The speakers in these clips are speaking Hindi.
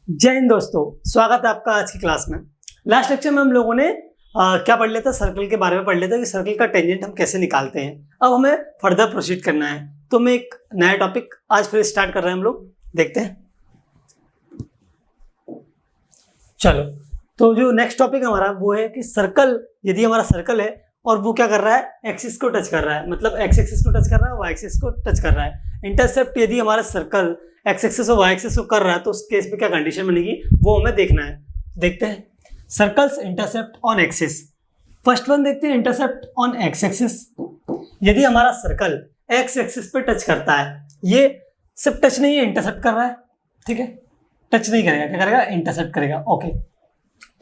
जय हिंद दोस्तों, स्वागत है आपका आज की क्लास में। लास्ट लेक्चर में हम लोगों ने क्या पढ़ लिया था, सर्कल के बारे में पढ़ लिया था कि सर्कल का टेंजेंट हम कैसे निकालते हैं। अब हमें फर्दर प्रोसीड करना है, तो मैं एक नया टॉपिक आज फिर स्टार्ट कर रहे हैं हम लोग, देखते हैं। चलो, तो जो नेक्स्ट टॉपिक हमारा वो है कि सर्कल, यदि हमारा सर्कल है और वो क्या कर रहा है, एक्सिस को टच कर रहा है, मतलब एक्स एक्सिस को टच कर रहा है, वाई एक्सिस को टच कर रहा है। इंटरसेप्ट यदि हमारा सर्कल एक्स एक्सिस और वाई एक्सिस को कर रहा है तो उस केस में क्या कंडीशन बनेगी वो हमें देखना है। देखते हैं circles intercept on axis. First one देखते हैं, इंटरसेप्ट ऑन एक्स एक्सिस। यदि हमारा सर्कल एक्स एक्सिस पे टच करता है, ये सिर्फ टच नहीं है, इंटरसेप्ट कर रहा है, ठीक है। टच नहीं करेगा, क्या करेगा, इंटरसेप्ट करेगा। ओके,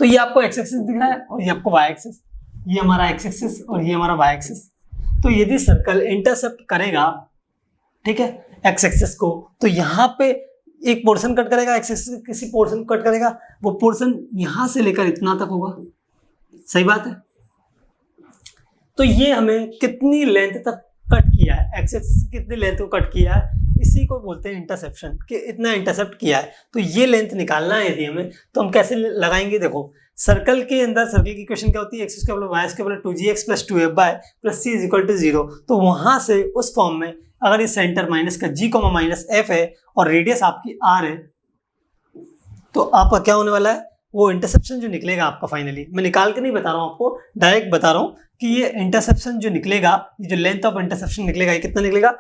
तो ये आपको एक्स एक्सिस दिख रहा है और ये आपको वाई एक्सिस, ये हमारा एक्स एक्सिस और ये हमारा वाई एक्सिस। तो यदि सर्कल इंटरसेप्ट करेगा, ठीक है, एक्स एक्सिस को, तो यहाँ पे एक पोर्शन कट करेगा, एक्स एक्सिस किसी पोर्शन को कट करेगा, वो पोर्शन यहाँ से लेकर इतना तक होगा। सही बात है। तो ये हमें कितनी लेंथ तक कट किया है, एक्स एक्सिस कितनी लेंथ को कट किया है, इसी को बोलते हैं इंटरसेप्शन, कि इतना इंटरसेप्ट किया है। तो ये लेंथ निकालना है यदि हमें, तो हम कैसे लगाएंगे। देखो, सर्कल के अंदर सर्कल की इक्वेशन क्या होती है, x square y square 2gx + 2f + c = 0। तो वहां से उस फॉर्म में अगर ये सेंटर माइनस का g, -f है और रेडियस आपकी r है, तो आपका क्या होने वाला है, वो इंटरसेप्शन जो निकलेगा आपका फाइनली, मैं निकाल के नहीं बता रहा हूँ आपको, डायरेक्ट बता रहा हूँ कि ये इंटरसेप्शन जो निकलेगा, ये जो लेंथ ऑफ इंटरसेप्शन निकलेगा, ये कितना निकलेगा,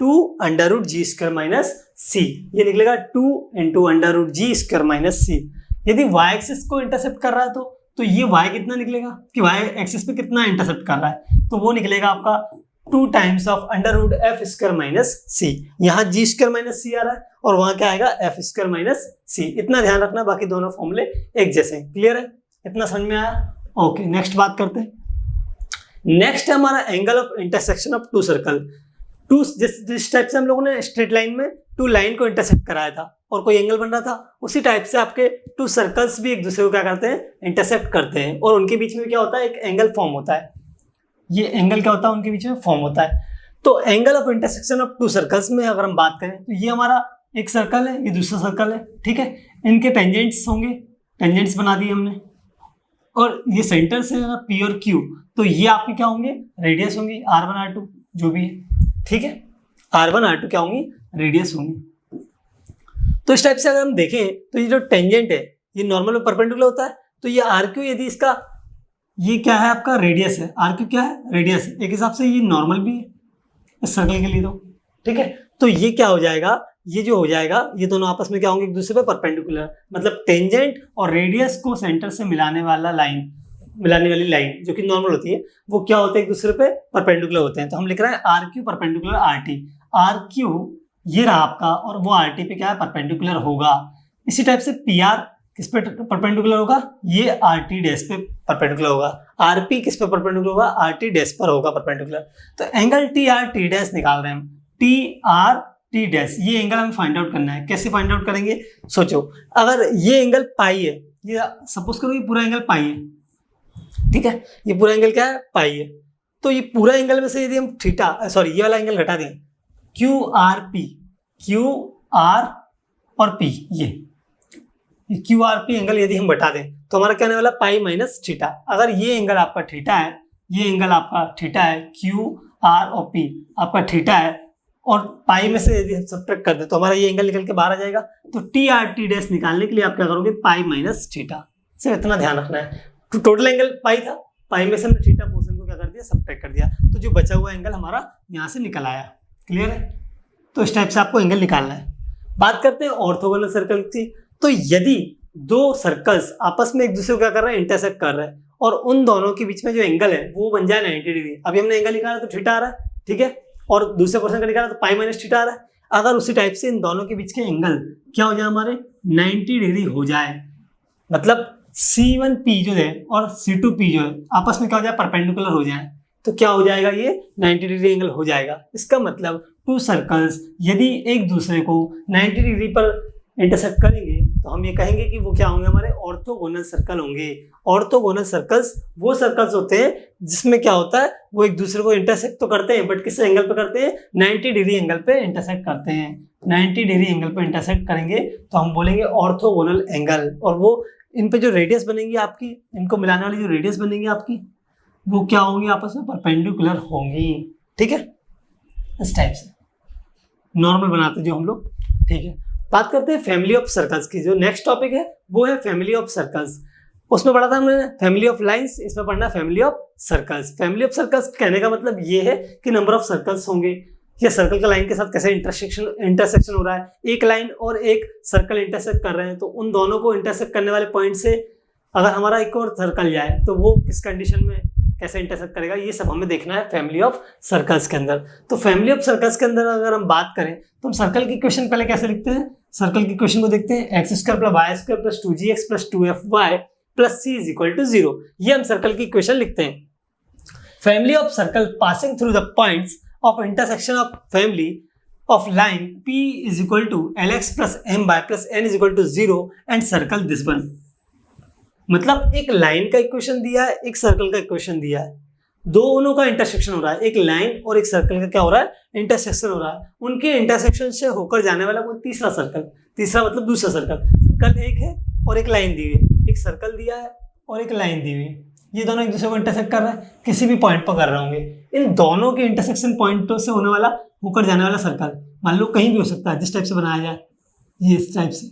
2√g² - c। ये निकलेगा 2 × √g² - c। यदि y एक्सिस को इंटरसेप्ट कर रहा है तो ये y कितना निकलेगा, कि y एक्सिस पे कितना इंटरसेप्ट कर रहा है, तो वो निकलेगा आपका 2 × √f² - c। यहाँ g² - c आ रहा है और वहां क्या आएगा, f² - c। इतना ध्यान रखना, बाकी दोनों फॉर्मूले एक जैसे हैं। क्लियर है, इतना समझ में आया। ओके, नेक्स्ट बात करते हैं। नेक्स्ट है हमारा angle of intersection of two circle. जिस टाइप से हम लोगों ने स्ट्रेट लाइन में टू लाइन को इंटरसेक्ट कराया था और कोई एंगल बन रहा था, उसी टाइप से आपके टू सर्कल्स भी एक दूसरे को क्या करते हैं, इंटरसेक्ट करते हैं, और उनके बीच में क्या होता है, एक एंगल फॉर्म होता है। ये एंगल क्या होता है, उनके बीच में फॉर्म होता है। तो angle of intersection of to circles में अगर हम बात करें, तो ये हमारा एक सर्कल है, ये दूसरा सर्कल है, ठीक है। इनके टेंजेंट्स होंगे, टेंजेंट्स बना दिए हमने, और ये सेंटर से P और Q, तो ये आपके क्या होंगे, रेडियस होंगी, R1 R2 जो भी है, ठीक है। R1 R2 क्या होंगी, रेडियस होंगी। तो इस टाइप से अगर हम देखें तो ये जो टेंजेंट है ये नॉर्मल में परपेंडिकुलर होता है, तो ये RQ यदि इसका, ये क्या है आपका, रेडियस है, RQ क्या है, रेडियस है, एक हिसाब से ये नॉर्मल भी है इस सर्कल के लिए, तो ठीक है। तो ये क्या हो जाएगा, ये जो हो जाएगा, ये दोनों आपस में क्या होंगे, एक दूसरे पे परपेंडिकुलर, मतलब टेंजेंट और रेडियस को सेंटर से मिलाने वाली लाइन जो कि नॉर्मल होती है, वो क्या होते हैं, एक दूसरे पे परपेंडिकुलर होते हैं। तो हम लिख रहे हैं RQ परपेंडिकुलर RT। RQ ये रहा आपका, और वो RT पे क्या है, परपेंडिकुलर होगा। इसी टाइप से PR किस पे परपेंडिकुलर होगा, ये RT' पे परपेंडिकुलर होगा। RP किस पे परपेंडिकुलर होगा, RT' पर होगा परपेंडिकुलर। तो एंगल TRT' निकाल रहे हैं हम, TRT', ये एंगल हमें फाइंड आउट करना है। कैसे फाइंड आउट करेंगे, सोचो, अगर ये एंगल पाई है, ये सपोज करो ये पूरा एंगल पाई है, ठीक है, ये पूरा एंगल क्या है, पाई है, तो ये पूरा एंगल में से यदि हम ये वाला एंगल घटा दें, QRP और P, ये QRP एंगल यदि हम बता दें तो हमारा क्या आने वाला, π - θ। अगर ये एंगल आपका थीटा है, ये एंगल आपका थीटा है, QR और P आपका थीटा है, और पाई में से यदि हम सब्ट्रैक्ट कर दें तो हमारा ये एंगल निकल के बाहर आ जाएगा। तो TRT' निकालने के लिए आप क्या करोगे, π - θ। सिर्फ इतना ध्यान रखना है। तो टोटल एंगल पाई था, पाई में से हमने थीटा पोर्शन को क्या कर दिया, सब्ट्रैक्ट कर दिया, तो जो बचा हुआ एंगल हमारा यहाँ से निकल आया। क्लियर है। तो इस टाइप से आपको एंगल निकालना है। बात करते हैं ऑर्थोगोनल सर्कल की। तो यदि दो सर्कल्स आपस में एक दूसरे को क्या कर रहे हैं, इंटरसेक्ट कर रहे हैं, और उन दोनों के बीच में जो एंगल है वो बन जाए 90 डिग्री। अभी हमने एंगल निकाला तो थीटा आ रहा है, ठीक है, और दूसरे पर्सन का निकाला तो π - θ आ रहा है। अगर उसी टाइप से इन दोनों के बीच के एंगल क्या हो जाए, हमारे 90 डिग्री हो जाए, मतलब C1P जो है और C2P जो है आपस में क्या हो जाए, परपेंडिकुलर हो जाए, तो क्या हो जाएगा, ये 90 डिग्री एंगल हो जाएगा। इसका मतलब टू सर्कल्स यदि एक दूसरे को 90 डिग्री पर इंटरसेक्ट करेंगे तो हम ये कहेंगे कि वो क्या होंगे, हमारे ऑर्थोगोनल सर्कल होंगे। ऑर्थोगोनल सर्कल्स वो सर्कल्स होते हैं जिसमें क्या होता है, वो एक दूसरे को इंटरसेक्ट तो करते हैं, बट किस एंगल पे करते हैं, 90 डिग्री एंगल पे इंटरसेक्ट करते हैं। 90 डिग्री एंगल पे इंटरसेक्ट करेंगे तो हम बोलेंगे ऑर्थोगोनल एंगल। और वो इन पे जो रेडियस बनेंगी आपकी, इनको मिलाने वाली जो रेडियस बनेंगी आपकी, वो क्या होंगी, आपस में परपेंडिकुलर होंगी। ठीक है, इस टाइप से नॉर्मल बनाते जो हम लोग। ठीक है, बात करते हैं फैमिली ऑफ सर्कल्स की। जो नेक्स्ट टॉपिक है वो है फैमिली ऑफ सर्कल्स। उसमें पढ़ा था हमने फैमिली ऑफ लाइंस, इसमें पढ़ना family of circles. Family of circles कहने का मतलब ये है कि नंबर ऑफ सर्कल्स होंगे, या सर्कल का लाइन के साथ कैसे इंटरसेक्शन हो रहा है। एक लाइन और एक सर्कल इंटरसेक्ट कर रहे हैं, तो उन दोनों को इंटरसेक्ट करने वाले पॉइंट से अगर हमारा एक और सर्कल जाए तो वो किस कंडीशन में कैसे इंटरसेक्ट करेगा, ये सब हमें देखना है फैमिली ऑफ सर्कल्स के अंदर। तो फैमिली ऑफ सर्कल्स के अंदर अगर हम बात करें तो हम सर्कल की इक्वेशन पहले कैसे लिखते हैं, सर्कल की इक्वेशन को देखते हैं, x² + y² + 2gx + 2fy + c = 0। ये हम सर्कल की इक्वेशन लिखते हैं। Family of circle passing through the points of intersection of family of line p = lx + my + n = 0 and circle this one. मतलब एक लाइन का इक्वेशन दिया है, एक सर्कल का इक्वेशन दिया है, दोनों का इंटरसेक्शन हो रहा है। एक लाइन और एक सर्कल का क्या हो रहा है, इंटरसेक्शन हो रहा है। उनके इंटरसेक्शन से होकर जाने वाला कोई तीसरा सर्कल, तीसरा मतलब दूसरा सर्कल। सर्कल एक है और एक लाइन दी हुई है, एक सर्कल दिया है और एक लाइन दी हुई है, ये दोनों एक दूसरे को इंटरसेक्ट कर रहा है, किसी भी पॉइंट पर कर रहे होंगे। इन दोनों के इंटरसेक्शन पॉइंटों से होने वाला, होकर जाने वाला सर्कल मान लो कहीं भी हो सकता है, जिस टाइप से बनाया जाए, ये इस टाइप से।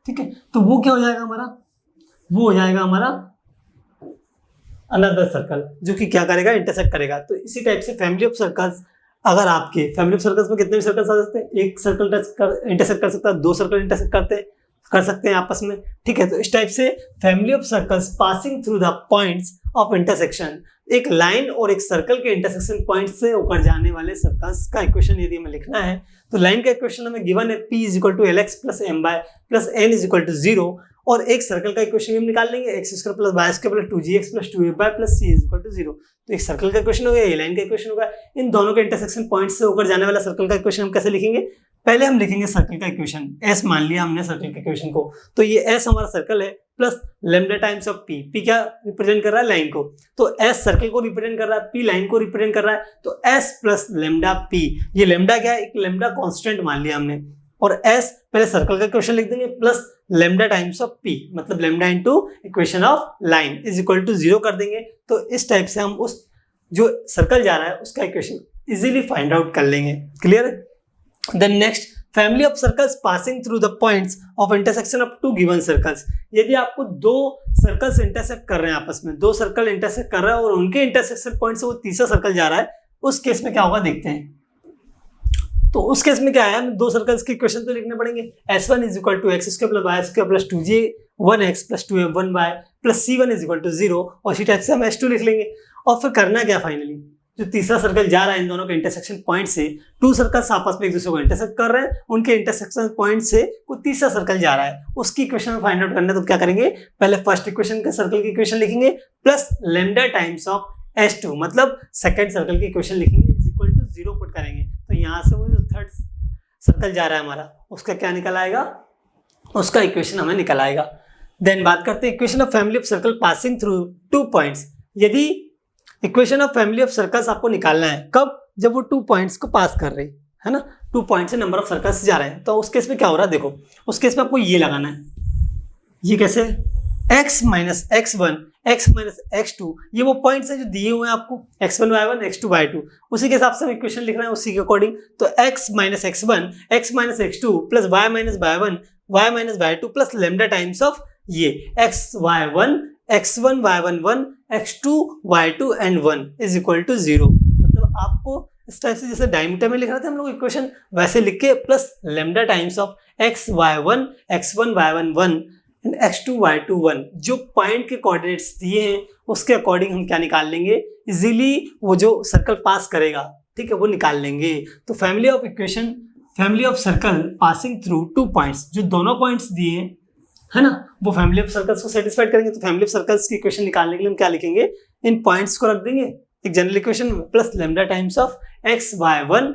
ठीक है, तो वो क्या हो जाएगा हमारा, वो हो जाएगा हमारा अनदर सर्कल, जो कि क्या करेगा, इंटरसेक्ट करेगा। तो इसी टाइप से फैमिली ऑफ सर्कल्स, अगर आपके फैमिली ऑफ सर्कल्स में कितने भी सर्कल्स आ सकते हैं, एक सर्कल इंटरसेक्ट कर सकता है, दो सर्कल इंटरसेक्ट कर सकते हैं आपस में। ठीक है, तो इस टाइप से family of circles passing through the points of intersection, एक लाइन और एक सर्कल के इंटरसेक्शन पॉइंट से होकर जाने वाले सर्कल्स का इक्वेशन यदि हमें लिखना है तो लाइन का इक्वेशन हमें गिवन है p = lx + my + n = 0, और एक सर्कल का इक्वेशन हम निकाल लेंगे x² + y² + 2gx + 2fy + c = 0। तो एक सर्कल का इक्वेशन हो गया, ये लाइन का इक्वेशन होगा। इन दोनों के इंटरसेक्शन पॉइंट से होकर जाने वाला सर्कल का इक्वेशन हम कैसे लिखेंगे, पहले हम लिखेंगे सर्कल का इक्वेशन, s मान लिया हमने सर्कल के इक्वेशन को, तो ये s हमारा सर्कल है plus lambda times of p। p क्या रिप्रेजेंट कर रहा है, लाइन को, तो s सर्कल को रिप्रेजेंट कर रहा है, p लाइन को रिप्रेजेंट कर रहा है, तो s + λp। ये लैम्डा क्या है, एक लैम्डा कांस्टेंट मान लिया हमने, और s पहले सर्कल का इक्वेशन लिख देंगे plus lambda times of p, मतलब lambda into equation of line = 0 कर देंगे। तो इस टाइप से हम उस जो सर्कल जा रहा है उसका इक्वेशन इजीली फाइंड आउट कर लेंगे। Clear? Then next, family of circles passing through the points of intersection of two given circles. यदि आपको दो सर्कल्स इंटरसेक्ट कर रहे हैं, आपस में दो सर्कल इंटरसेक्ट कर रहा है और उनके इंटरसेक्शन पॉइंट से वो तीसरा सर्कल जा रहा है, उस केस में क्या होगा देखते हैं। तो उस केस में क्या है, हमें दो सर्कल्स के इक्वेशन तो लिखने पड़ेंगे। s1 = x² + y² + 2j1x + 2f1y + c1 = 0, और इसी टाइप से हम s2 लिख लेंगे। और फिर करना क्या, फाइनली जो तीसरा सर्कल जा रहा है इन दोनों के इंटरसेक्शन पॉइंट से, टू सर्कल्स आपस में एक दूसरे को इंटरसेक्ट कर रहे हैं, उनके इंटरसेक्शन पॉइंट से कोई तीसरा सर्कल जा रहा है, उसकी इक्वेशन फाइंड आउट करना है। तो क्या करेंगे, पहले फर्स्ट इक्वेशन के सर्कल की इक्वेशन लिखेंगे plus lambda times of s2, मतलब सेकंड सर्कल की इक्वेशन लिखेंगे = 0 पुट करेंगे। तो यहाँ से वो जो थर्ड सर्कल जा रहा है हमारा, उसका क्या निकल आएगा, उसका इक्वेशन हमें निकल आएगा। देन बात करते हैं equation of family of circle passing through two points. यदि equation of family of circles आपको निकालना है, कब, जब वो 2 पॉइंट्स को पास कर रही है ना, 2 पॉइंट से नंबर ऑफ सर्कल्स जा रहे हैं, तो उस केस में क्या हो रहा है देखो, उस केस में आपको ये लगाना है, ये कैसे, x - x1 x - x2, ये वो पॉइंट्स है जो दिए हुए हैं आपको, x1 y1 x2 y2, उसी के हिसाब से हम इक्वेशन लिख रहे हैं उसी के अकॉर्डिंग। तो x - x1 x - x2 plus y - y1 y - y2 plus lambda times of ये x1 y1 1 x2 y2 and 1 = 0। मतलब आपको इस टाइप से जैसे डायमीटर में लिख रहे थे हम लोग इक्वेशन, वैसे लिख के plus lambda times of x1 y1 1 and x2 y2 1, जो पॉइंट के कोऑर्डिनेट्स दिए हैं उसके अकॉर्डिंग हम क्या निकाल लेंगे, इजीली वो जो सर्कल पास करेगा, ठीक है, वो निकाल लेंगे। तो family of equation, family of circle passing through 2 points, जो दोनों पॉइंट्स दिए हैं है ना, वो फैमिली ऑफ सर्कल्स को सेटिस्फाइड करेंगे। तो फैमिली ऑफ सर्कल्स की इक्वेशन निकालने के लिए हम क्या लिखेंगे, इन पॉइंट्स को रख देंगे एक जनरल इक्वेशन में plus lambda times of x y1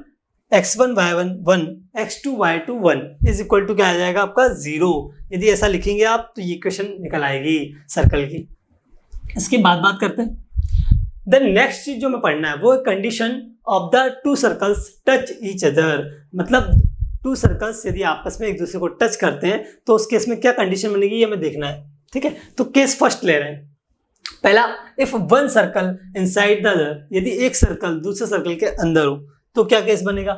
x1 y1 1 x2 y2 1 is equal to क्या आ जाएगा आपका 0। यदि ऐसा लिखेंगे आप तो ये इक्वेशन निकल आएगी सर्कल की। इसके बाद बात करते हैं। द नेक्स्ट चीज जो हमें पढ़ना है वो condition of the two circles touch each other, मतलब टू सर्कल्स यदि आपस में एक दूसरे को टच करते हैं तो उस केस में क्या कंडीशन बनेगी ये हमें देखना है। ठीक है, तो केस फर्स्ट ले रहे हैं। पहला, if one circle inside the other, यदि एक सर्कल दूसरे सर्कल के अंदर हो तो क्या केस बनेगा।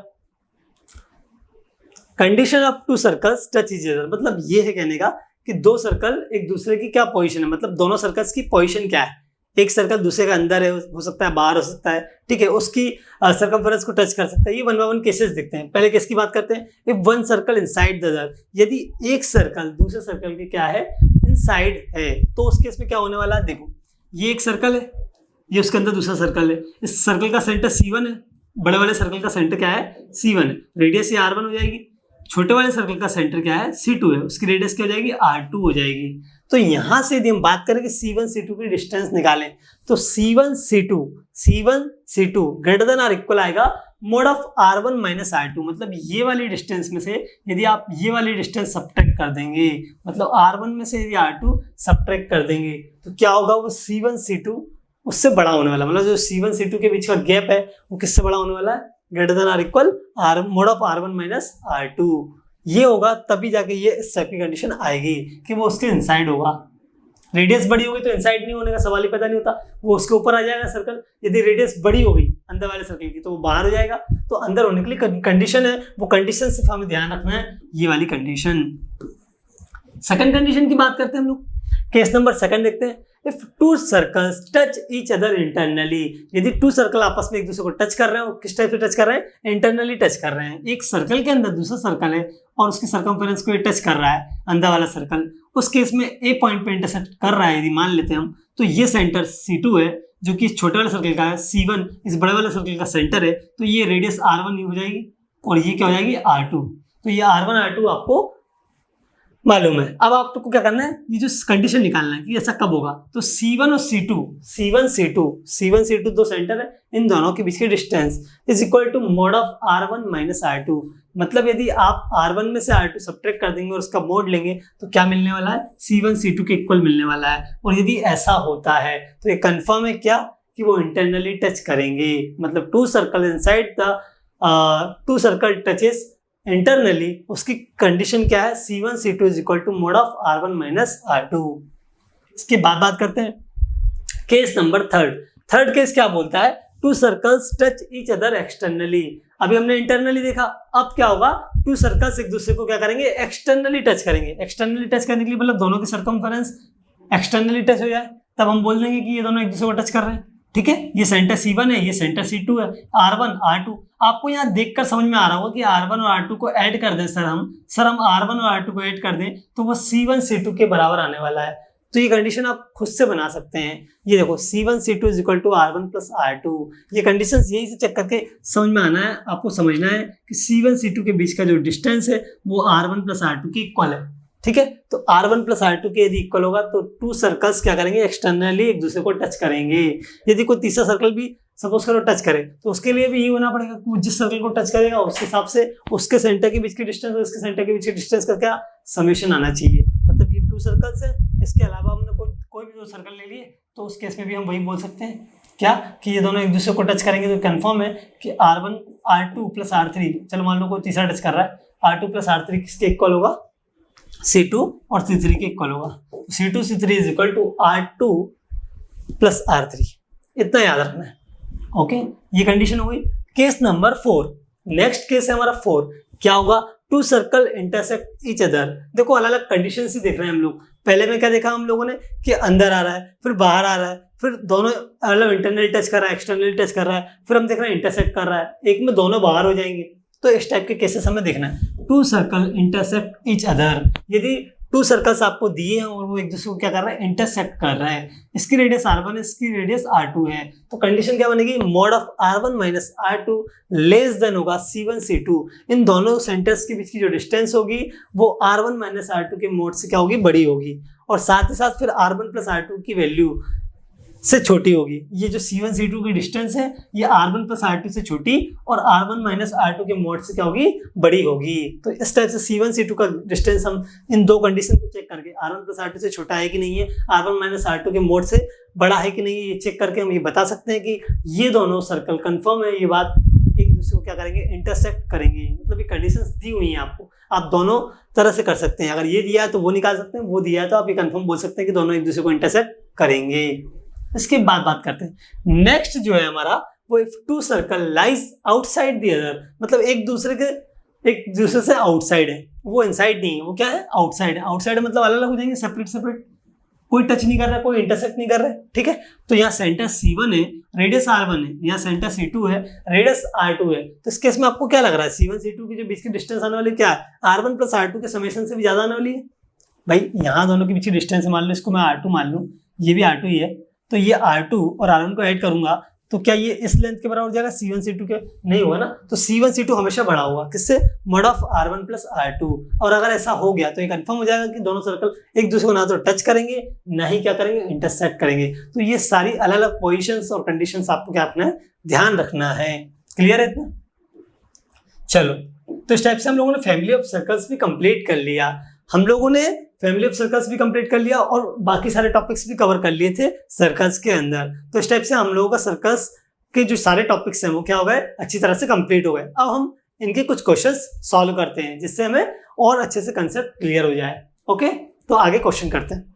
Condition of to circles touch each other, मतलब ये है कहने का कि दो सर्कल एक दूसरे की क्या पोजीशन है, मतलब दोनों सर्कल्स की पोजीशन क्या है। एक सर्कल दूसरे का अंदर है, हो सकता है बाहर हो सकता है, ठीक है, उसकी सर्कमफेरेंस को टच कर सकता है। ये वन बाय वन केसेस दिखते हैं। पहले केस की बात करते हैं। If one circle inside the other, यदि एक सर्कल दूसरे सर्कल के क्या है इनसाइड है तो उस केस में क्या होने वाला है। देखो ये एक सर्कल है, ये उसके अंदर दूसरा सर्कल है, इस सर्कल का सेंटर C1 है, बड़े वाले सर्कल का सेंटर क्या है C1 है, रेडियस ये R1 हो जाएगी। छोटे वाले सर्कल का सेंटर क्या है C2 है, उसकी रेडियस क्या हो जाएगी R2 हो जाएगी। तो यहां से यदि हम बात करें कि C1 C2 की डिस्टेंस निकालें तो C1 C2 ग्रेटर देन और इक्वल आएगा mode of R1 minus R2, मतलब ये वाली डिस्टेंस में से यदि आप ये वाली डिस्टेंस सब्ट्रैक्ट कर देंगे, मतलब R1 में से यदि R2 सब्ट्रैक्ट कर देंगे तो क्या होगा, वो C1 C2 उससे बड़ा होने वाला, मतलब जो C1 C2 के बीच का गैप है वो किससे बड़ा होने वाला है, ग्रेटर देन और equal mode of R1 minus R2। ये होगा तभी जाके ये इस टाइप की कंडीशन आएगी कि वो उसके इनसाइड होगा। रेडियस बड़ी होगी तो इनसाइड नहीं होने का सवाल ही पैदा नहीं होता, वो उसके ऊपर आ जाएगा सर्कल। यदि रेडियस बड़ी हो गई अंदर वाले सर्कल की तो वो बाहर हो जाएगा। तो अंदर होने के लिए कंडीशन है, वो कंडीशन सिर्फ हमें ध्यान रखना है, ये वाली कंडीशन। सेकंड कंडीशन की बात करते हैं हम लोग। केस नंबर सेकंड देखते हैं। If two circles touch each other internally, यदि टू सर्कल आपस में एक दूसरे को टच कर रहे हैं, वो किस टाइप से टच कर रहे हैं, इंटरनली टच कर रहे हैं। एक सर्कल के अंदर दूसरा सर्कल है और उसकी सर्कमफेरेंस को ये टच कर रहा है अंदर वाला सर्कल, उस केस में ए पॉइंट पे इंटरसेक्ट कर रहा है यदि मान लेते हैं हम, तो ये सेंटर C2 है जो कि इस छोटे वाले सर्कल का है, C1 इस बड़े वाले सर्कल का सेंटर है, तो ये रेडियस R1 हो जाएगी और ये क्या हो जाएगी R2। तो ये R1 R2 आपको मालूम है। अब आपको क्या करना है, ये जो कंडीशन निकालना है कि ऐसा कब होगा। तो C1 और C2 दो सेंटर है, इन दोनों के बीच की distance is equal to mod of R1 minus R2, मतलब यदि आप R1 में से R2 सब्ट्रैक्ट कर देंगे और उसका मोड लेंगे तो क्या मिलने वाला है, C1 C2 के इक्वल मिलने वाला है। और यदि ऐसा होता है तो ये कंफर्म है क्या कि वो इंटरनली टच करेंगे, मतलब two circle inside the two circle touches internally, उसकी कंडीशन क्या है, C1 C2 is equal to mod of R1 minus R2। इसके बाद बात करते हैं केस नंबर थर्ड केस क्या बोलता है, to circles touch each other externally. अभी हमने इंटरनली देखा, अब क्या होगा, टू सर्कल्स एक दूसरे को क्या करेंगे, एक्सटर्नली टच करेंगे। एक्सटर्नली टच करने के लिए मतलब दोनों की सर्कमफेरेंस एक्सटर्नली टच हो जाए, तब हम बोल देंगे कि ये दोनों एक दूसरे को टच कर रहे हैं। ठीक है, ये सेंटर C1 है, ये सेंटर C2 है, R1 R2। आपको यहाँ देखकर समझ में आ रहा होगा कि R1 और R2 को ऐड कर दें सर हम R1 और R2 को ऐड कर दें तो वो C1 C2 के बराबर आने वाला है। तो ये कंडीशन आप खुद से बना सकते हैं। ये देखो C1 C2 is equal to R1 plus R2। ये कंडीशन यही से चेक करके समझ में आना है, आपको समझना है कि C1 C2 के बीच का जो डिस्टेंस है वो R1 प्लस R2 के इक्वल है। ठीक है, तो R1 प्लस R2 के यदि इक्वल होगा तो टू सर्कल्स क्या करेंगे, एक्सटर्नली एक दूसरे को टच करेंगे। यदि कोई तीसरा सर्कल भी सपोज करो टच करे तो उसके लिए भी ये होना पड़ेगा कि जिस सर्कल को टच करेगा उसके हिसाब से उसके सेंटर के बीच की डिस्टेंस और इसके सेंटर के बीच की डिस्टेंस का क्या समेशन आना चाहिए। मतलब ये टू सर्कल्स है, इसके अलावा हमने कोई भी दो सर्कल ले लिए तो उस केस में भी हम वही बोल सकते हैं क्या कि ये दोनों एक दूसरे को टच करेंगे। तो कंफर्म है कि R1 R2 प्लस R3, चलो मान लो कोई तीसरा टच कर रहा है, R2 प्लस R3 किसके इक्वल होगा, C2 और C3 के इक्वल होगा। C2 C3 is equal to R2 plus R3, इतना याद रखना है। ओके, ये कंडीशन हो गई। केस नंबर 4, नेक्स्ट केस है हमारा 4। क्या होगा, two circle intersect each other. देखो अलग अलग कंडीशन ही देख रहे हैं हम लोग। पहले में क्या देखा हम लोगों ने कि अंदर आ रहा है, फिर बाहर आ रहा है, फिर दोनों मतलब इंटरनल टच कर रहा है, एक्सटर्नल टच कर रहा है, फिर हम देख रहे हैं इंटरसेक्ट कर रहा है, एक में दोनों बाहर हो जाएंगे। तो इस टाइप के केसेस हमें देखना है। Two circle intersect each other, यदि टू सर्कल्स आपको दिए हैं और वो एक दूसरे को क्या कर रहा है, इंटरसेक्ट कर रहा है, इसकी रेडियस R1 है, इसकी रेडियस R2 है, तो कंडीशन क्या बनेगी, mode of R1 minus R2 less than होगा C1 C2। इन दोनों सेंटर्स के बीच की जो डिस्टेंस होगी वो R1 माइनस R2 के मोड से क्या होगी, बड़ी होगी। और साथ ही साथ फिर R1 प्लस R2 की वैल्यू से छोटी होगी। ये जो C1 C2 की डिस्टेंस है ये R1 प्लस R2 से छोटी और R1 माइनस R2 के मोड से क्या होगी, बड़ी होगी। तो इस टाइप से C1 C2 का डिस्टेंस हम इन दो कंडीशन को चेक करके R1 प्लस R2 से छोटा है कि नहीं है, R1 माइनस R2 के मोड से बड़ा है कि नहीं है, ये चेक करके हम ये बता सकते हैं कि ये दोनों सर्कल कंफर्म है, ये बात एक दूसरे को क्या करेंगे, इंटरसेक्ट करेंगे। मतलब ये कंडीशंस दी हुई हैं आपको, आप दोनों तरह से कर सकते हैं। अगर ये दिया है तो वो निकाल सकते हैं, वो दिया है तो आप ये कंफर्म बोल सकते हैं कि दोनों एक दूसरे को इंटरसेक्ट करेंगे। इसके बाद बात करते हैं नेक्स्ट जो है हमारा, वो if two circle lies outside the other, मतलब एक दूसरे से आउटसाइड है, वो इनसाइड नहीं है, वो क्या है, आउटसाइड है। आउटसाइड मतलब अलग अलग हो जाएंगे, सेपरेट सेपरेट, कोई टच नहीं कर रहा है, कोई इंटरसेक्ट नहीं कर रहा है, ठीक है। तो यहाँ सेंटर C1 है, रेडियस R1 है, यहाँ सेंटर C2 है, रेडियस R2 है। तो इस केस में आपको क्या लग रहा है, C1 C2 की जो बीच की डिस्टेंस आने वाली क्या है, R1 प्लस R2 के समेशन से भी ज्यादा आने वाली है। भाई यहाँ दोनों के बीच की डिस्टेंस मान लो, इसको मैं R2 मान लूँ, ये भी R2 ही है, तो ये R2 और R1 को ऐड करूंगा तो क्या ये इस लेंथ के बराबर हो जाएगा, C1 C2 के, नहीं होगा ना। तो C1 C2 हमेशा बड़ा होगा किससे, mod of R1 plus R2। और अगर ऐसा हो गया तो ये कंफर्म हो जाएगा कि दोनों सर्कल एक दूसरे को ना तो टच करेंगे ना ही क्या करेंगे, इंटरसेक्ट करेंगे। तो ये सारी अलग अलग पोजिशंस और कंडीशंस आपको क्या रखना है, ध्यान रखना है। क्लियर है इतना? चलो, तो इस टाइप से हम लोगों ने फैमिली ऑफ सर्कल्स भी कंप्लीट कर लिया। हम लोगों ने फैमिली ऑफ सर्कल्स भी कंप्लीट कर लिया और बाकी सारे टॉपिक्स भी कवर कर लिए थे सर्कल्स के अंदर। तो इस टाइप से हम लोगों का सर्कल्स के जो सारे टॉपिक्स हैं वो क्या हो गए, अच्छी तरह से कंप्लीट हो गए। अब हम इनके कुछ क्वेश्चंस सॉल्व करते हैं जिससे हमें और अच्छे से कंसेप्ट क्लियर हो जाए। ओके, तो आगे क्वेश्चन करते हैं।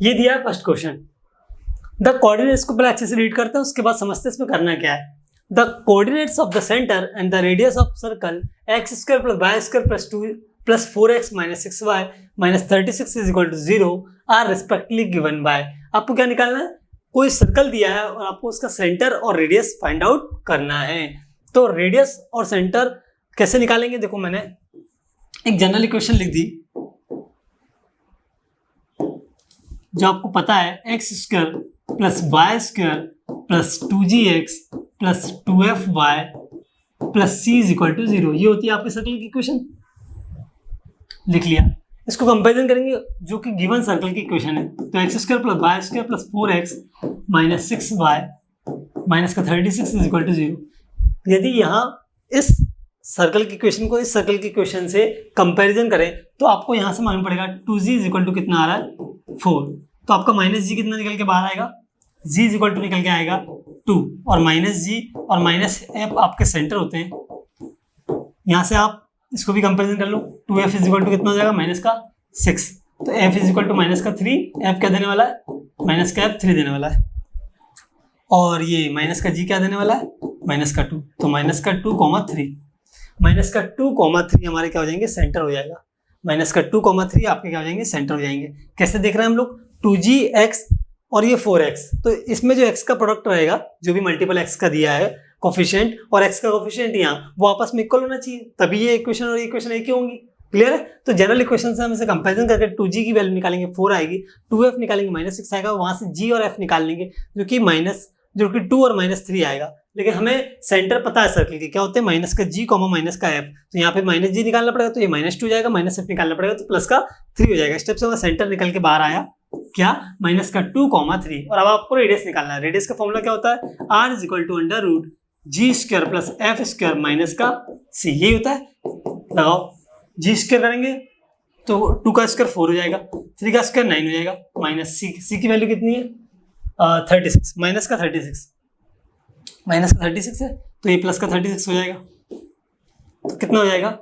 ये दिया है फर्स्ट क्वेश्चन, द कोऑर्डिनेट्स को पहले अच्छे से रीड करते हैं, उसके बाद समझते हैं इसमें करना क्या है। The coordinates of the centre and the radius of circle x square plus y square plus 2 plus 4x minus 6y minus 36 is equal to 0 are respectively given by. आपको क्या निकालना है, कोई सर्कल दिया है और आपको उसका सेंटर और रेडियस फाइंड आउट करना है। तो रेडियस और सेंटर कैसे निकालेंगे, देखो मैंने एक जनरल इक्वेशन लिख दी जो आपको पता है, x square plus y square plus 2gx plus 2fy plus c is equal to 0। ये होती है आपकी सर्कल की इक्वेशन, लिख लिया। इसको कंपेरिजन करेंगे जो कि गिवन सर्कल की इक्वेशन है, तो x square plus y square plus 4x minus 6y minus का 36 इज इक्वल टू 0। यदि यहाँ इस सर्कल की इक्वेशन को इस सर्कल की इक्वेशन से कंपैरिजन करें तो आपको यहाँ से मालूम पड़ेगा 2g इज इक्वल टू कितना आ रहा है, 4। तो आपका माइनस जी कितना निकल के बाहर आएगा, g इज इक्वल टू निकल के आएगा 2, और माइनस जी और माइनस एफ आपके सेंटर होते हैं। यहाँ से आप इसको भी कंपेरिजन कर लो, 2f इज इक्वल टू कितना हो जाएगा, माइनस का 6। तो f is equal to minus का 3, f क्या देने वाला है, माइनस का f 3 देने वाला है, और ये माइनस का g क्या देने वाला है, माइनस का 2। तो माइनस का 2,3, माइनस का 2,3 हमारे क्या हो जाएंगे, सेंटर हो जाएगा। माइनस का 2,3 आपके क्या हो जाएंगे, सेंटर हो जाएंगे। कैसे देख रहे हैं हम लोग, 2gx और ये 4x, तो इसमें जो x का प्रोडक्ट रहेगा, जो भी मल्टीपल x का दिया है कोफिशिएंट, और x का कोफिशिएंट यहाँ, वो आपस में इक्वल होना चाहिए, तभी ये इक्वेशन और ये इक्वेशन एक ही होंगी। क्लियर है? तो जनरल इक्वेशन से हम इसे कंपैरिजन करके 2g की वैल्यू निकालेंगे 4 आएगी, 2f निकालेंगे माइनस 6 आएगा, वहां से g और f निकाल लेंगे जो कि 2 और माइनस 3 आएगा। लेकिन हमें सेंटर पता है सर्कल के क्या होते हैं, माइनस का g माइनस का f, तो यहाँ पे माइनस g निकालना पड़ेगा, तो ये माइनस 2 जाएगा, माइनस f निकालना पड़ेगा तो प्लस का 3 हो जाएगा। स्टेप से हमारा सेंटर निकल के बाहर आया क्या, माइनस का 2,3। और अब आपको रेडियस निकालना है। रेडियस का फॉर्मूला क्या होता है, r is equal to under root g square plus f square minus का c, यही होता है। लगाओ, जी स्क्वायर करेंगे तो 2 का स्क्वायर 4 हो जाएगा, 3 का स्क्वायर 9 हो जाएगा, माइनस c की वैल्यू कितनी है, 36, माइनस का 36, माइनस का 36 है तो ये प्लस का 36 हो जाएगा। तो कितना हो जाएगा,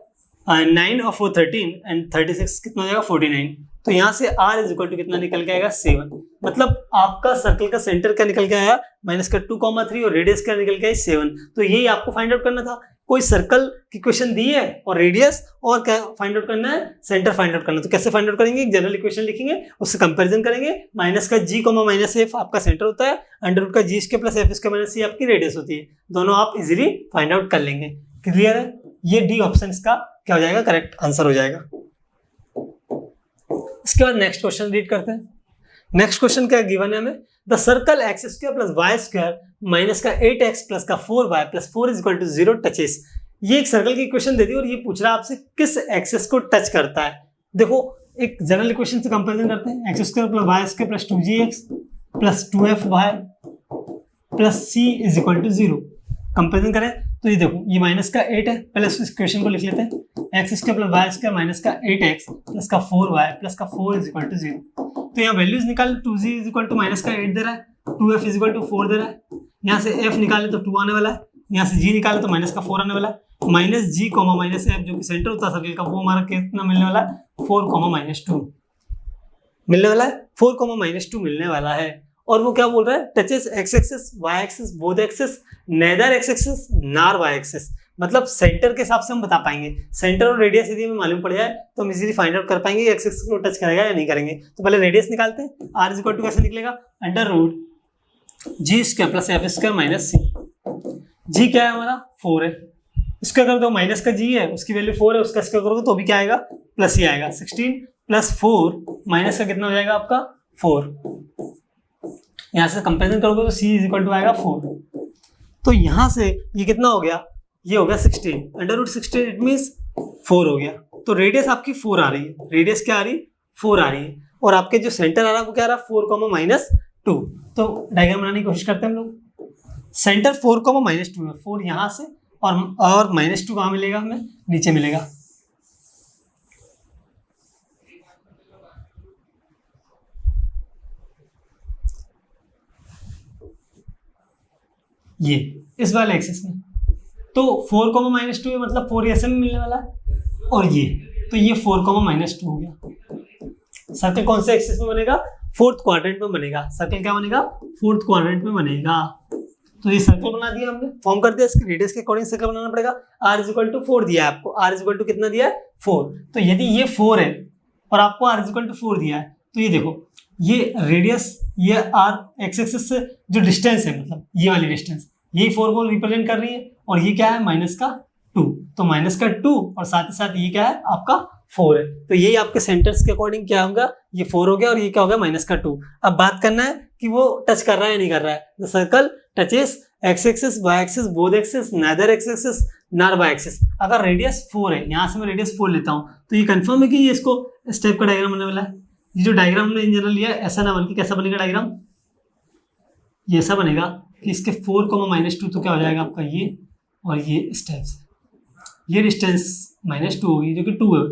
9 और 4 13 एंड 36 कितना हो जाएगा, 49। तो यहाँ से r इज इक्वल टू कितना निकल के आएगा, 7। मतलब आपका सर्कल का सेंटर क्या निकल के आया, माइनस का 2,3, और रेडियस क्या निकल के आया, 7। तो यही आपको फाइंड आउट करना था। कोई सर्कल की क्वेश्चन दी है और रेडियस और क्या फाइंड आउट करना है, सेंटर फाइंड आउट करना है। तो कैसे फाइंड आउट करेंगे, एक जनरल इक्वेशन लिखेंगे, उससे कंपैरिजन करेंगे। माइनस का g माइनस एफ आपका सेंटर होता है, अंडर रूट का g square plus f square minus c आपकी रेडियस होती है। दोनों आप इजीली फाइंड आउट कर लेंगे। क्लियर है? ये डी ऑप्शन का क्या हो जाएगा, करेक्ट आंसर हो जाएगा। इसके बाद नेक्स्ट क्वेश्चन रीड करते हैं। नेक्स्ट क्वेश्चन क्या गिवन है हमें, the circle x square plus y square minus का 8x प्लस का 4y plus 4 is equal to 0 touches. ये एक सर्कल की इक्वेशन दे दी और ये पूछ रहा है आपसे किस एक्सिस को टच करता है। देखो एक जनरल इक्वेशन से कंपैरिजन करते हैं, x square plus y square plus 2gx plus 2f(y) plus c is equal to 0। Comparison करें तो ये देखो, ये माइनस का 8 है, पहले उस इक्वेशन को लिख लेते हैं, x square plus y square minus का 8x प्लस का 4y प्लस का 4 इज इक्वल टू 0। तो यहाँ वैल्यूज निकाले, 2g is equal to minus का 8 दे रहा है, 2f इज इक्वल टू 4 दे रहा है, यहाँ से f निकाले तो 2 आने वाला है, यहाँ से g निकाले तो माइनस का 4 आने वाला है, minus g comma minus f जो कि सेंटर होता है सर्किल का, वो हमारा कितना मिलने वाला है, 4 कॉमा माइनस 2 मिलने वाला है, 4 कॉमा माइनस 2 मिलने वाला है। और वो क्या बोल रहा है, touches x axis y axis both axis neither x axis nor y axis. मतलब सेंटर के हिसाब से हम बता पाएंगे, सेंटर और रेडियस यदि हमें मालूम पड़ जाए तो हम इजीली फाइंड आउट कर पाएंगे एक्स एक्सिस को टच करेगा या नहीं करेंगे। तो पहले रेडियस निकालते हैं, आर इज इक्वल टू कैसे निकलेगा, under root g square plus f square minus c. G क्या है हमारा 4 है, इसका कर दो, माइनस का जी है उसकी वैल्यू 4 है, उसका स्क्वायर करोगे तो भी क्या आएगा, प्लस ही आएगा। 16 प्लस 4 माइनस का कितना हो जाएगा आपका 4, यहाँ से कंपेरिजन करोगे तो c इज इक्वल टू आएगा 4। तो यहाँ से ये कितना हो गया, ये हो गया 16 अंडर रूट 16, इट मीन्स 4 हो गया। तो रेडियस आपकी 4 आ रही है, रेडियस क्या आ रही है 4 आ रही है, और आपके जो सेंटर आ रहा है वो क्या आ रहा है 4 कॉमा माइनस 2। तो डायग्राम बनाने की कोशिश करते हैं हम लोग। सेंटर 4 कॉमा माइनस 2 है, 4 यहाँ से और माइनस 2 कहाँ मिलेगा, हमें नीचे मिलेगा। ये इस वाले एक्सिस में तो 4 कॉमा माइनस 2 है, मतलब 4 ऐसे में मिलने वाला है, और ये तो ये 4 कॉमा माइनस 2 हो गया। सर्कल कौन से एक्सिस में बनेगा, फोर्थ क्वाड्रेंट में बनेगा। सर्कल क्या बनेगा, फोर्थ क्वाड्रेंट में बनेगा। तो ये सर्कल बना दिया हमने, फॉर्म कर दिया, इसके रेडियस के अकॉर्डिंग सर्कल बनाना पड़ेगा। आर इज इक्वल टू 4 दिया है आपको, आर इज इक्वल टू कितना दिया है 4। तो यदि ये 4 है और आपको आर इज इक्वल टू 4 दिया है, तो ये देखो ये रेडियस, ये आर एक्स एक्सिस से जो डिस्टेंस है, मतलब ये वाली डिस्टेंस, ये 4 को रिप्रेजेंट कर रही है, और ये क्या है माइनस का 2। तो माइनस का 2 और साथ ही साथ ये क्या है आपका 4 है। तो यही आपके सेंटर्स के अकॉर्डिंग क्या होगा, ये 4 हो गया और ये क्या हो गया माइनस का 2। अब बात करना है कि वो टच कर रहा है या नहीं कर रहा है। The circle touches x axis y axis both axis neither x axis nor y axis. अगर रेडियस 4 है, यहाँ से मैं रेडियस 4 लेता हूँ, तो ये कंफर्म है कि ये इसको स्टेप का डायग्राम बनने वाला है। ये जो डायग्राम हमने इन जनरल लिया ऐसा ना बल्कि कैसा बनेगा डायग्राम, ये ऐसा बनेगा कि इसके 4 कॉमा माइनस 2 तो क्या हो जाएगा आपका ये, और ये स्टेप्स, ये डिस्टेंस माइनस 2 होगी जो कि 2 है,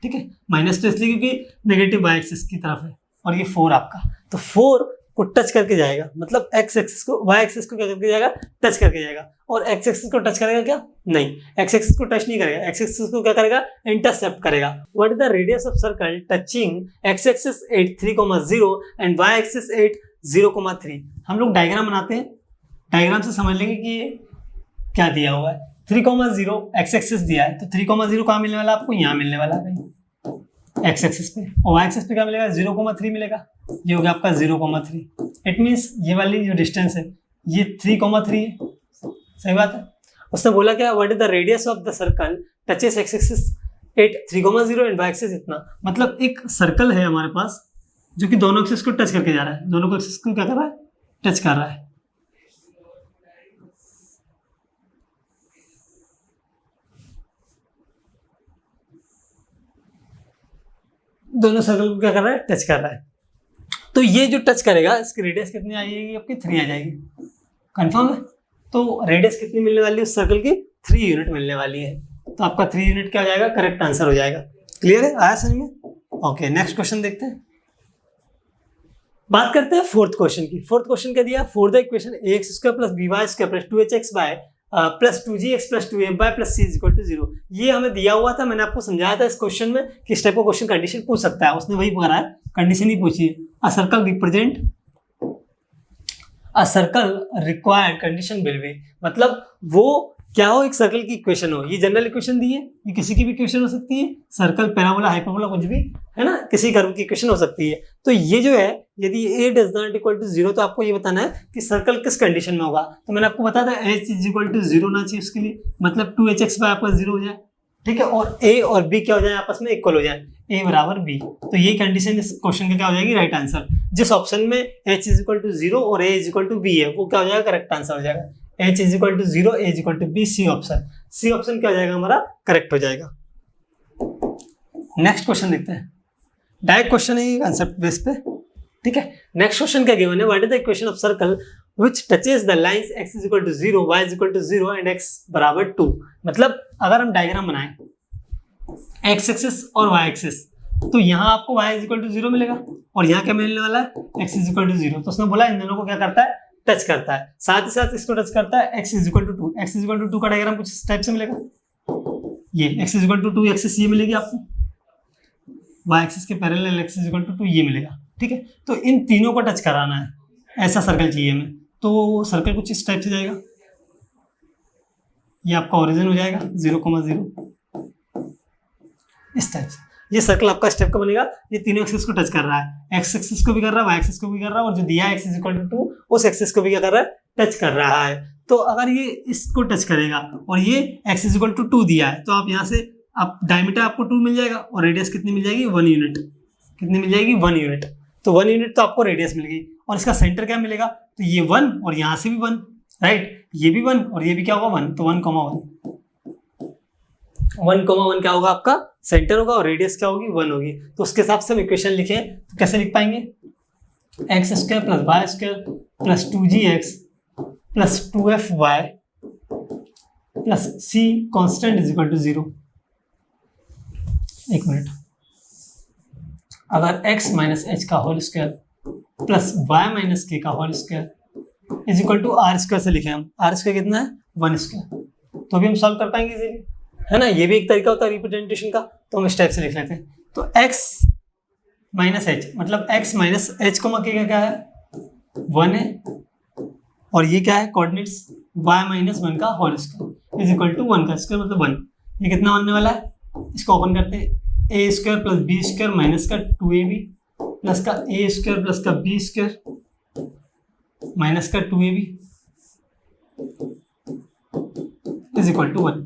ठीक है। माइनस 2 इसलिए क्योंकि नेगेटिव वाई एक्सिस की तरफ है, और ये 4 आपका, तो 4 को टच करके जाएगा, मतलब एक्स एक्सिस को, वाई एक्सिस को क्या करके जाएगा, टच करके जाएगा। और एक्स एक्सिस को टच करेगा क्या, नहीं, एक्स एक्सिस को टच नहीं करेगा, एक्स एक्सिस को क्या करेगा, इंटरसेप्ट करेगा। What is the radius of circle touching x axis 8 3,0 and y axis 8 0,3। हम लोग डायग्राम बनाते हैं, डायग्राम से समझ लेंगे कि ये क्या दिया हुआ है। 3,0 एक्स एक्सिस दिया है, तो 3,0 कहाँ मिलने वाला आपको, यहाँ मिलने वाला है एक्स एक्सिस पे, और वाई एक्सिस पे क्या मिलेगा 0,3 मिलेगा। ये हो गया आपका 0,3। इट मीन्स ये वाली जो डिस्टेंस है ये 3,3 है, सही बात है। उसने बोला क्या, what is the radius of the circle touches x axis 8 3,0 and y axis इतना। मतलब एक सर्कल है हमारे पास जो कि दोनों एक्सिस को टच करके जा रहा है, दोनों को एक्सिस को क्या कर रहा है, टच कर रहा है। दोनों सर्कल को क्या कर रहा है, टच कर रहा है। तो ये जो टच करेगा इसकी रेडियस कितनी आ जाएगी आपकी, 3 आ जाएगी। कंफर्म है। तो रेडियस कितनी मिलने वाली है उस सर्कल की, 3 यूनिट मिलने वाली है। तो आपका 3 यूनिट क्या हो जाएगा, करेक्ट आंसर हो जाएगा। क्लियर है, आया समझ में। ओके, नेक्स्ट क्वेश्चन देखते हैं। बात करते हैं फोर्थ क्वेश्चन की। फोर्थ क्वेश्चन क्या दिया, for the equation ax square plus by square plus 2hx plus 2gx plus 2f plus c is equal to 0। ये हमें दिया हुआ था, मैंने आपको समझाया था इस क्वेश्चन में कि इस टाइप का क्वेश्चन कंडीशन पूछ सकता है। उसने वही करा है, कंडीशन ही पूछी है। A circle represent a circle required condition will be, मतलब वो क्या हो, एक सर्कल की इक्वेशन हो। ये जनरल इक्वेशन दी है, ये किसी की भी इक्वेशन हो सकती है, सर्कल पैराबोला हाइपरबोला कुछ भी है ना, किसी कर्व की इक्वेशन हो सकती है। तो ये जो है, यदि a does not equal to 0, तो आपको ये बताना है कि सर्कल किस कंडीशन में होगा। तो मैंने आपको बताया था h इज इक्वल टू 0 होना चाहिए उसके लिए, मतलब 2hx बाय आपका 0 हो जाए, ठीक है, और a और b क्या हो जाए, आपस में इक्वल हो जाए, a बराबर b। तो ये कंडीशन इस क्वेश्चन का क्या हो जाएगी, राइट आंसर। जिस ऑप्शन में h इज इक्वल टू 0 और a is equal to b है, वो क्या हो जाएगा, करेक्ट आंसर हो जाएगा। h is equal to 0, a is equal to b, C option. C option क्या हो जाएगा हमारा, करेक्ट हो जाएगा। नेक्स्ट क्वेश्चन देखते हैं। डायरेक्ट क्वेश्चन है, कंसेप्ट बेस पे। ठीक है। नेक्स्ट क्वेश्चन क्या गिवन है, what is the equation of circle which touches the lines x is equal to 0, y is equal to 0 and x बराबर 2। मतलब अगर हम डायग्राम बनाएं x एक्सिस और y एक्सिस, तो यहाँ आपको y is equal to 0 मिलेगा और यहाँ क्या मिलने वाला है, x is equal to 0। तो उसने बोला इन दोनों को क्या करता है, टच करता है, साथ ही साथ इसको टच करता है x is equal to 2। x is equal to 2 का डायग्राम कुछ इस टाइप से मिलेगा, ये x is equal to 2 axis ये मिलेगी आपको, y एक्सिस के parallel x is equal to 2 ये मिलेगा, ठीक है। तो इन तीनों को टच कराना है, ऐसा सर्कल चाहिए हमें। तो सर्कल कुछ इस टाइप से जाएगा, ये आपका ओरिजिन हो जाएगा 0,0 इस टाइप से। ये सर्कल आपका स्टेप का बनेगा, ये तीनों एक्सिस को टच कर रहा है, एक्स एक्सिस को भी कर रहा है, वाई एक्सिस को भी कर रहा है, और जो दिया है x is equal to 2 उस एक्सिस को भी क्या कर रहा है, टच कर रहा है। तो अगर ये इसको टच करेगा और ये x is equal to 2 दिया है, तो आप यहाँ से आप डायमीटर आपको 2 मिल जाएगा और रेडियस कितनी मिल जाएगी, 1 यूनिट। कितनी मिल जाएगी, 1 यूनिट। तो 1 यूनिट तो आपको रेडियस मिल गई और इसका सेंटर क्या मिलेगा, तो ये 1 और यहाँ से भी 1, राइट, ये भी 1 और ये भी क्या होगा 1, तो 1,1 क्या होगा आपका सेंटर होगा और रेडियस क्या होगी 1 होगी। तो उसके हिसाब से हम इक्वेशन लिखें तो कैसे लिख पाएंगे, x square plus y square plus 2gx plus 2fy plus c constant is equal to 0। एक मिनट, अगर x माइनस एच का whole square plus y minus k का whole square is equal to r square से लिखे हम, आर स्क्वायर कितना है 1 स्क्वायर, तो भी हम सॉल्व कर पाएंगे इजीली, है ना। ये भी एक तरीका होता है रिप्रेजेंटेशन का, तो हम इस टाइप से लिख लेते हैं। तो x माइनस एच मतलब x माइनस एच को मकेगा क्या है 1 है, और ये क्या है कोऑर्डिनेट्स y माइनस 1 का whole square is equal to 1 का स्क्वायर मतलब 1। ये कितना बनने वाला है, इसको ओपन करते हैं, a square plus b square minus का 2ab प्लस का ए स्क्वायर प्लस का बी स्क्वायर माइनस का 2ab इज इक्वल टू 1।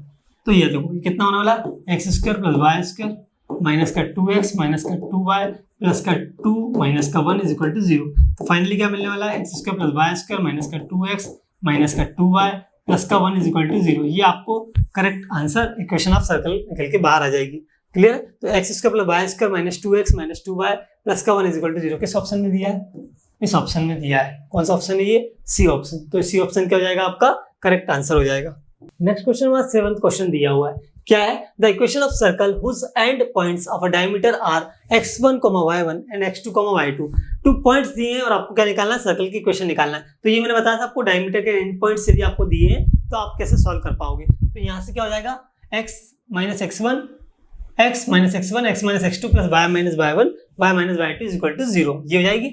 तो ये देखो ये कितना होने वाला है, x square plus y square minus का 2x माइनस का 2y प्लस का 2 माइनस का 1 इज इक्वल टू 0। तो फाइनली क्या मिलने वाला है, x square plus y square minus का 2x माइनस का 2y प्लस का 1 इज इक्वल टू 0। ये आपको correct answer equation of circle निकल के बाहर आ जाएगी। क्लियर। तो x square plus y square minus 2x minus 2y plus का 1 इज इक्वल टू 0 किस ऑप्शन में दिया है, इस ऑप्शन में दिया है। कौन सा ऑप्शन है ये, सी ऑप्शन। तो सी ऑप्शन क्या हो जाएगा आपका करेक्ट आंसर हो जाएगा। नेक्स्ट क्वेश्चन हमारा 7th क्वेश्चन दिया हुआ है, क्या है, the equation of circle whose end points of a diameter are x1, y1 and x2, y2। 2 points दिए हैं और आपको क्या निकालना है, सर्कल की इक्वेशन निकालना है। तो ये मैंने बताया था आपको डायमीटर के एंड पॉइंट्स यदि आपको दिए हैं तो आप कैसे सॉल्व कर पाओगे। तो यहाँ से क्या हो जाएगा, x minus x1 x minus x2 plus y minus y1 y minus y2 is equal to 0। ये हो जाएगी।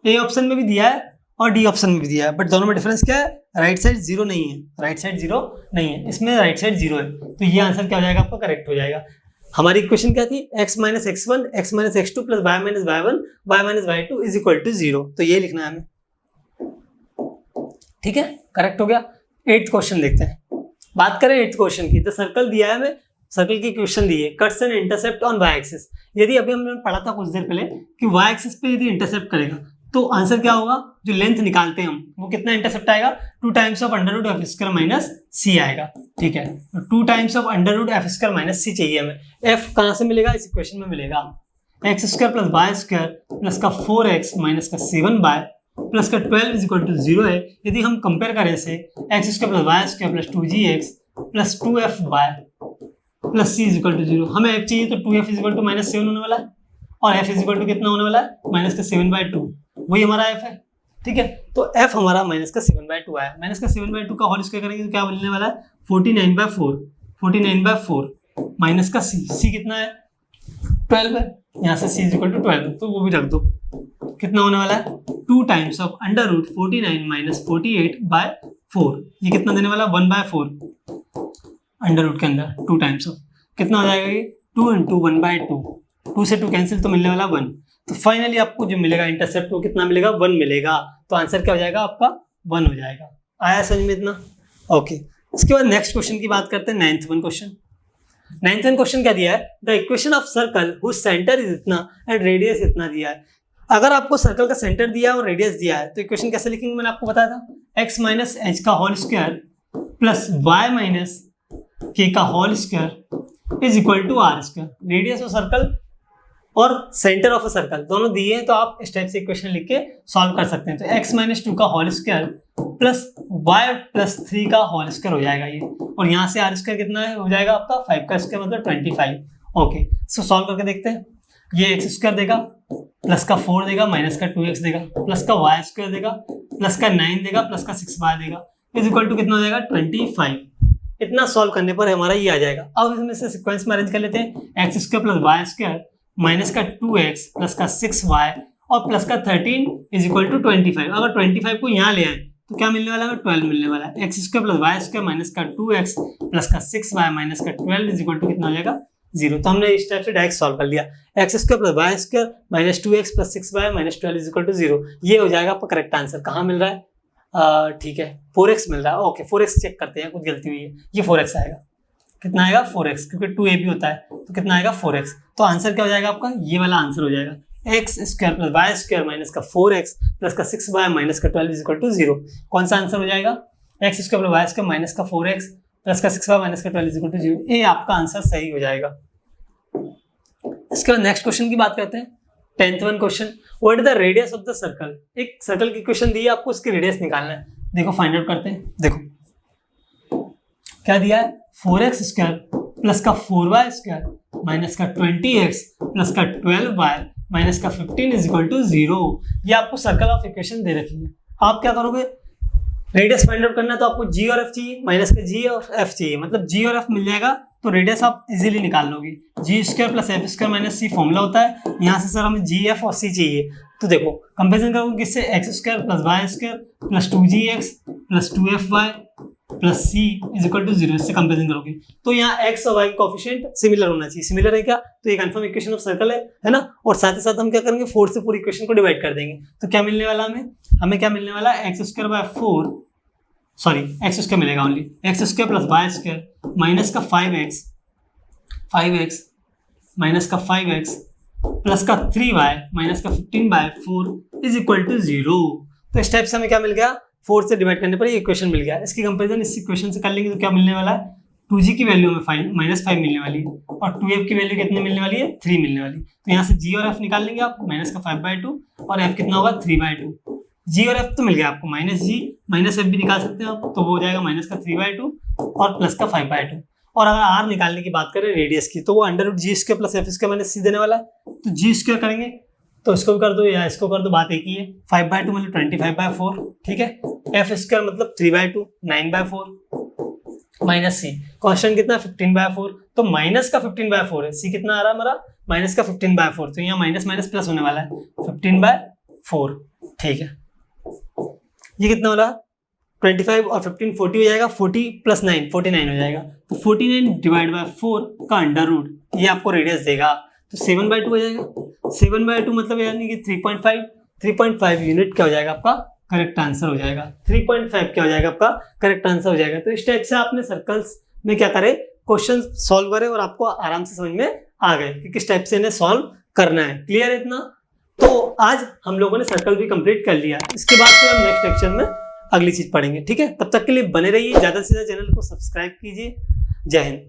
ए ऑप्शन में भी दिया है और डी ऑप्शन में भी दिया है, बट दोनों में डिफरेंस क्या है, राइट साइड 0 नहीं है, राइट साइड 0 नहीं है, इसमें राइट साइड 0 है। तो ये आंसर क्या हो जाएगा आपका करेक्ट हो जाएगा। हमारी इक्वेशन क्या थी, x minus x1 x minus x2 plus y minus y1 y minus y2 is equal to 0। तो ये लिखना है हमें, ठीक है, करेक्ट हो गया। 8th क्वेश्चन देखते हैं। बात करें 8th क्वेश्चन की, तो सर्कल दिया है हमें, सर्कल की इक्वेशन दी है, cuts and intercept on y axis. यदि अभी हमने पढ़ा था कुछ देर पहले कि y एक्सिस पे यदि इंटरसेप्ट करेगा तो आंसर क्या होगा, जो लेंथ निकालते हैं हम वो कितना इंटरसेप्ट आएगा, 2 times of under root f square minus c आएगा। ठीक है, 2 times of under root f square minus c चाहिए हमें। एफ कहाँ से मिलेगा, इस इक्वेशन में मिलेगा, x square plus y square plus का 4x माइनस का 7y प्लस का 12 इज इक्वल टू 0 है। यदि हम कंपेयर करें इसे, x square plus y square plus 2gx plus 2fy plus c is equal to 0। हमें f चाहिए तो 2f is equal to minus 7 होने वाला है और f इज इक्वल टू कितना होने वाला है, माइनस का 7/2, वही हमारा f है। ठीक है, तो f हमारा माइनस का 7/2 आया। माइनस का 7/2 का होल स्क्वायर करेंगे तो क्या बनने वाला है, 49/4 माइनस का c कितना है 12 है, यहाँ से c इज इक्वल टू 12 तो वो भी रख दो। कितना होने वाला है, 2 times of under root 49 minus 48/4। ये कितना देने वाला, 1/4 अंडर रूट के अंदर 2 टाइम्स ऑफ, कितना हो जाएगा ये 2 इंटू 1/2, 2 से 2 कैंसिल तो मिलने वाला 1। तो फाइनली आपको जो मिलेगा इंटरसेप्ट वो कितना मिलेगा, 1 मिलेगा। तो आंसर क्या हो जाएगा आपका 1 हो जाएगा। आया समझ में इतना, ओके। इसके बाद नेक्स्ट क्वेश्चन की बात करते हैं, 9th क्वेश्चन। 9th क्वेश्चन क्या दिया है, the equation of circle whose centre is इतना एंड रेडियस इतना दिया है। अगर आपको सर्कल का सेंटर दिया है और रेडियस दिया है तो इक्वेशन कैसे लिखेंगे, मैंने आपको बताया था, x माइनस एच का whole square plus y minus k का whole square is equal to r square. Radius of circle और सेंटर ऑफ अ सर्कल दोनों दिए हैं, तो आप इस टाइप से इक्वेशन लिख के सॉल्व कर सकते हैं। तो x माइनस 2 का whole square plus y plus 3 का होल स्क्वायर हो जाएगा ये, और यहाँ से r स्क्वायर कितना है हो जाएगा आपका 5 का स्क्वायर मतलब 25। ओके, सो सॉल्व करके देखते हैं। ये x स्क्वायर देगा, प्लस का 4 देगा, माइनस का 2x देगा, प्लस का y स्क्वायर देगा, प्लस का 9 देगा, प्लस का 6y देगा, इज इक्वल टू कितना हो जाएगा 25। इतना सॉल्व करने पर हमारा ये आ जाएगा। अब इसमें से सीक्वेंस में अरेंज कर लेते हैं। X square plus y square minus का 2x प्लस का 6y और प्लस का 13 इज इक्वल टू 25। अगर 25 को यहाँ ले आए तो क्या मिलने वाला है 12 मिलने वाला है। X square plus y square minus का 2x प्लस का 6y माइनस का 12 इज इक्वल टू कितना हो जाएगा 0। तो हमने इस टाइप से डायरेक्ट सॉल्व कर लिया। X square plus y square minus 2x plus 6y minus 12 is equal to 0। ये हो जाएगा आपका करेक्ट आंसर। कहाँ मिल रहा है? ठीक है 4x मिल रहा है। ओके 4x चेक करते हैं, कुछ गलती हुई है। ये 4x आएगा, कितना आएगा 4x, क्योंकि 2a भी होता है तो कितना आएगा 4x। तो आंसर क्या हो जाएगा आपका? ये वाला आंसर हो जाएगा x square plus y square minus का 4x प्लस का 6y माइनस का 12 इज इक्वल टू 0। कौन सा आंसर हो जाएगा? X square plus y square minus का 4x प्लस का 6y माइनस का 12 इज इक्वल टू 0। ये आपका आंसर सही हो जाएगा। इसके बाद नेक्स्ट क्वेश्चन की बात करते हैं। 10th one question, what is the radius of the circle. एक सर्कल की क्वेश्चन दी है, आपको उसकी रेडियस निकालना है। देखो फाइंड आउट करते हैं। देखो क्या दिया है 4x स्क्वायर प्लस का 4y स्क्वायर माइनस का 20x प्लस का 12y माइनस का 15 इज इक्वल टू 0। ये आपको सर्कल ऑफ इक्वेशन दे रखी है। आप क्या करोगे? रेडियस फाइंड आउट करना है तो आपको g और f चाहिए, माइनस का g और f चाहिए, मतलब g और f मिल जाएगा तो रेडियस आप इजीली निकाल लोगे। G square plus f square minus c formula होता है। यहाँ से सर हमें जी एफ और सी चाहिए, तो देखो कंपेरिजन करोगे किससे? X square plus y square plus 2gx plus 2fy plus c is equal to 0। इससे कंपेरिजन करोगे तो यहाँ एक्स और वाई कोफिशिएंट सिमिलर होना चाहिए। सिमिलर है क्या? तो ये कंफर्म इक्वेशन ऑफ सर्कल है ना। और साथ ही साथ हम क्या करेंगे 4 से पूरी इक्वेशन को डिवाइड कर देंगे। तो क्या मिलने वाला हमें क्या मिलने वाला है? X square by 4 sorry x square मिलेगा only. X square plus y square minus का 5x माइनस का 5x प्लस का 3y माइनस का 15/4 इज इक्वल टू 0। तो इस टाइप से हमें क्या मिल गया? 4 से डिवाइड करने पर ये इक्वेशन मिल गया। इसकी कंपेरिजन इस इक्वेशन से कर लेंगे तो क्या मिलने वाला है? 2g की वैल्यू में -5 मिलने वाली है और 2f की वैल्यू कितनी मिलने वाली है? 3 मिलने वाली। तो यहाँ से g और f निकाल लेंगे आप, माइनस का 5/2 और f कितना होगा 3/2। g और f तो मिल गया आपको, माइनस g माइनस f भी निकाल सकते हैं आप, तो वो हो जाएगा माइनस का 3/2 और प्लस का 5/2। और अगर r निकालने की बात करें रेडियस की तो वो √g square plus f square minus c देने वाला है। तो g स्क्वायर करेंगे तो इसको भी कर दो या इसको कर दो, बात एक ही है। 5/2 मतलब 25/4, ठीक है। f स्क्वायर मतलब 3/2 9/4 माइनस c, कॉन्स्टेंट कितना 15/4, तो माइनस का 15/4 है। c कितना आ रहा है हमारा? माइनस का 15/4, तो यहाँ माइनस माइनस प्लस होने वाला है 15/4, ठीक है। ये कितना हो रहा? 25 और 15 40 हो जाएगा, 40 प्लस 9 49 हो जाएगा। तो 49 डिवाइड बाय 4 का अंडर रूट ये आपको रेडियस देगा, तो 7/2 हो जाएगा। 7/2 मतलब यानी कि 3.5 यूनिट क्या हो जाएगा आपका? करेक्ट आंसर हो जाएगा। 3.5 क्या हो जाएगा आपका? करेक्ट आंसर हो जाएगा। तो इस टाइप से आपने सर्कल्स में क्या करे, क्वेश्चन सॉल्व करे और आपको आराम से समझ में आ गए कि किस टाइप से इन्हें सॉल्व करना है। क्लियर है इतना? तो आज हम लोगों ने सर्कल भी कंप्लीट कर लिया। इसके बाद फिर हम नेक्स्ट लेक्चर में अगली चीज पढ़ेंगे, ठीक है। तब तक के लिए बने रहिए, ज्यादा से ज्यादा चैनल को सब्सक्राइब कीजिए। जय हिंद।